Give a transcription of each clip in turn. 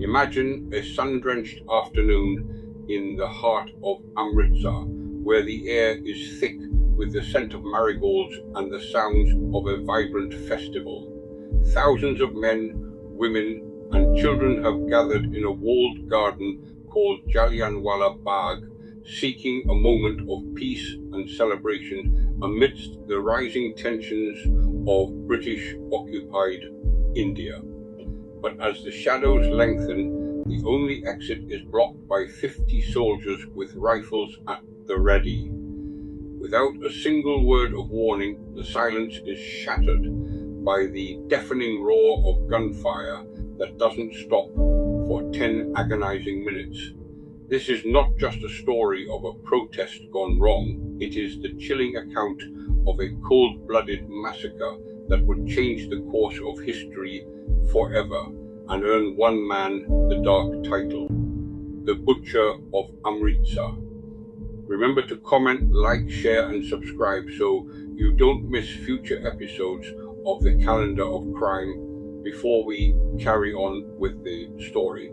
Imagine a sun-drenched afternoon in the heart of Amritsar, where the air is thick with the scent of marigolds and the sounds of a vibrant festival. Thousands of men, women, and children have gathered in a walled garden called Jallianwala Bagh, seeking a moment of peace and celebration amidst the rising tensions of British-occupied India. But as the shadows lengthen, the only exit is blocked by 50 soldiers with rifles at the ready. Without a single word of warning, the silence is shattered by the deafening roar of gunfire that doesn't stop for 10 agonizing minutes. This is not just a story of a protest gone wrong, it is the chilling account of a cold-blooded massacre that would change the course of history forever and earn one man the dark title, the Butcher of Amritsar. Remember to comment, like, share and subscribe so you don't miss future episodes of the Calendar of Crime before we carry on with the story.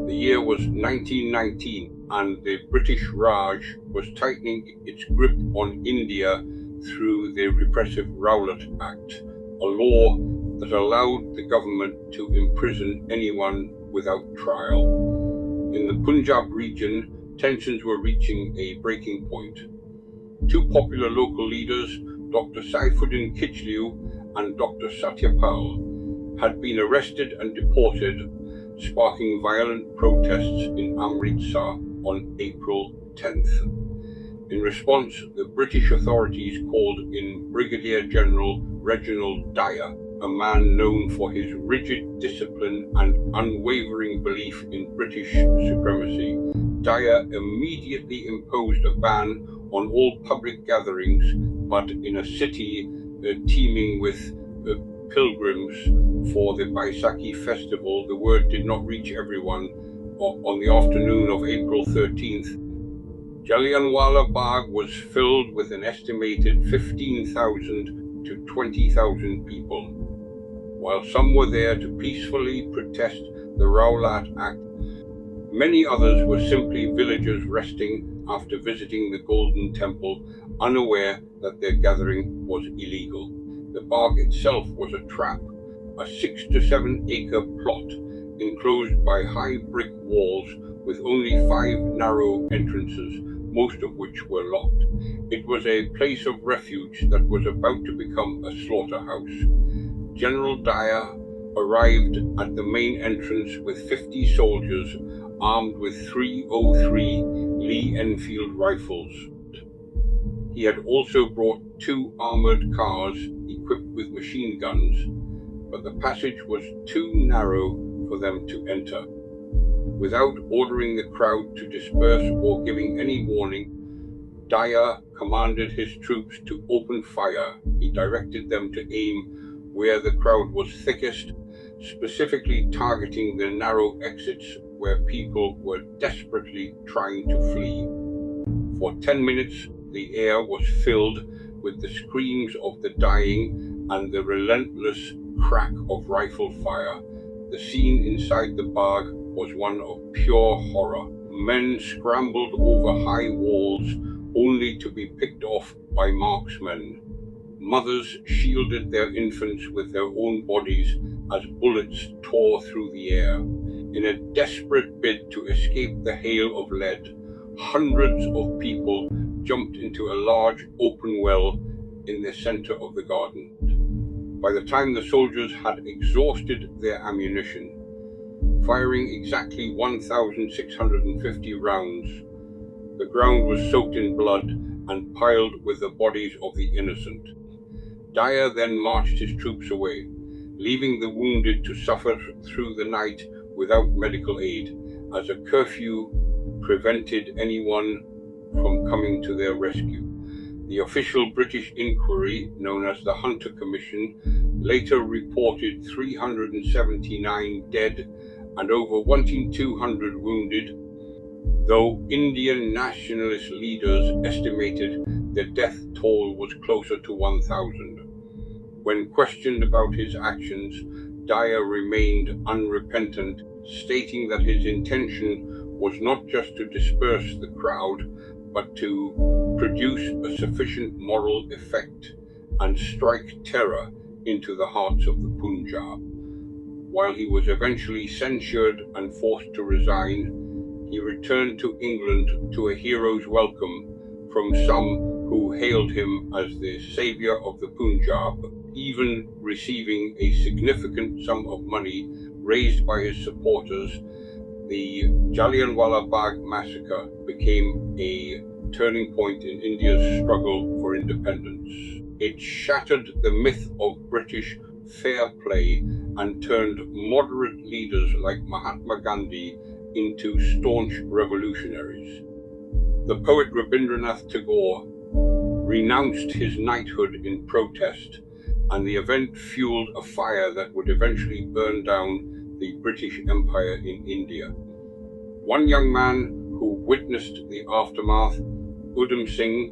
The year was 1919 and the British Raj was tightening its grip on India through the repressive Rowlatt Act, a law that allowed the government to imprison anyone without trial. In the Punjab region, tensions were reaching a breaking point. Two popular local leaders, Dr. Saifuddin Kichliu and Dr. Satyapal, had been arrested and deported, sparking violent protests in Amritsar on April 10th. In response, the British authorities called in Brigadier-General Reginald Dyer, a man known for his rigid discipline and unwavering belief in British supremacy. Dyer immediately imposed a ban on all public gatherings, but in a city teeming with pilgrims for the Baisakhi festival, the word did not reach everyone. On the afternoon of April 13th, Jallianwala Bagh was filled with an estimated 15,000 to 20,000 people. While some were there to peacefully protest the Rowlatt Act, many others were simply villagers resting after visiting the Golden Temple, unaware that their gathering was illegal. The Bagh itself was a trap, a 6 to 7 acre plot enclosed by high brick walls with only 5 narrow entrances, most of which were locked. It was a place of refuge that was about to become a slaughterhouse. General Dyer arrived at the main entrance with 50 soldiers armed with 303 Lee Enfield rifles. He had also brought 2 armored cars equipped with machine guns, but the passage was too narrow for them to enter. Without ordering the crowd to disperse or giving any warning, Dyer commanded his troops to open fire. He directed them to aim where the crowd was thickest, specifically targeting the narrow exits where people were desperately trying to flee. For 10 minutes, the air was filled with the screams of the dying and the relentless crack of rifle fire. The scene inside the Bagh was one of pure horror. Men scrambled over high walls only to be picked off by marksmen. Mothers shielded their infants with their own bodies as bullets tore through the air. In a desperate bid to escape the hail of lead, hundreds of people jumped into a large open well in the center of the garden. By the time the soldiers had exhausted their ammunition, firing exactly 1,650 rounds, the ground was soaked in blood and piled with the bodies of the innocent. Dyer then marched his troops away, leaving the wounded to suffer through the night without medical aid, as a curfew prevented anyone from coming to their rescue. The official British inquiry, known as the Hunter Commission, later reported 379 dead and over 1,200 wounded, though Indian nationalist leaders estimated the death toll was closer to 1,000. When questioned about his actions, Dyer remained unrepentant, stating that his intention was not just to disperse the crowd, but to produce a sufficient moral effect and strike terror into the hearts of the Punjab. While he was eventually censured and forced to resign, he returned to England to a hero's welcome from some who hailed him as the savior of the Punjab, even receiving a significant sum of money raised by his supporters. The Jallianwala Bagh massacre became a turning point in India's struggle for independence. It shattered the myth of British fair play and turned moderate leaders like Mahatma Gandhi into staunch revolutionaries. The poet Rabindranath Tagore renounced his knighthood in protest, and the event fueled a fire that would eventually burn down the British Empire in India. One young man who witnessed the aftermath, Udham Singh,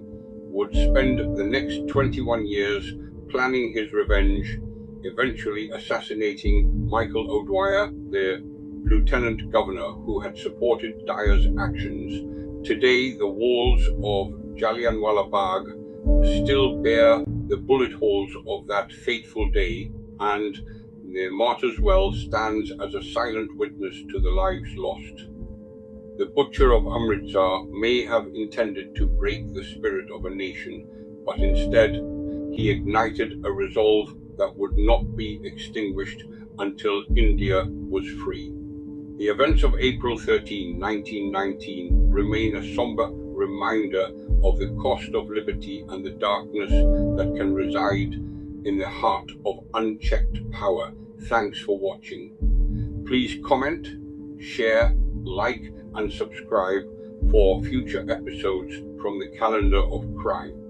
would spend the next 21 years planning his revenge, eventually assassinating Michael O'Dwyer, the lieutenant governor who had supported Dyer's actions. Today, the walls of Jallianwala Bagh still bear the bullet holes of that fateful day, and the Martyr's Well stands as a silent witness to the lives lost. The Butcher of Amritsar may have intended to break the spirit of a nation, but instead he ignited a resolve that would not be extinguished until India was free. The events of April 13, 1919 remain a somber reminder of the cost of liberty and the darkness that can reside in the heart of unchecked power. Thanks for watching. Please comment, share, like, and subscribe for future episodes from the Calendar of Crime.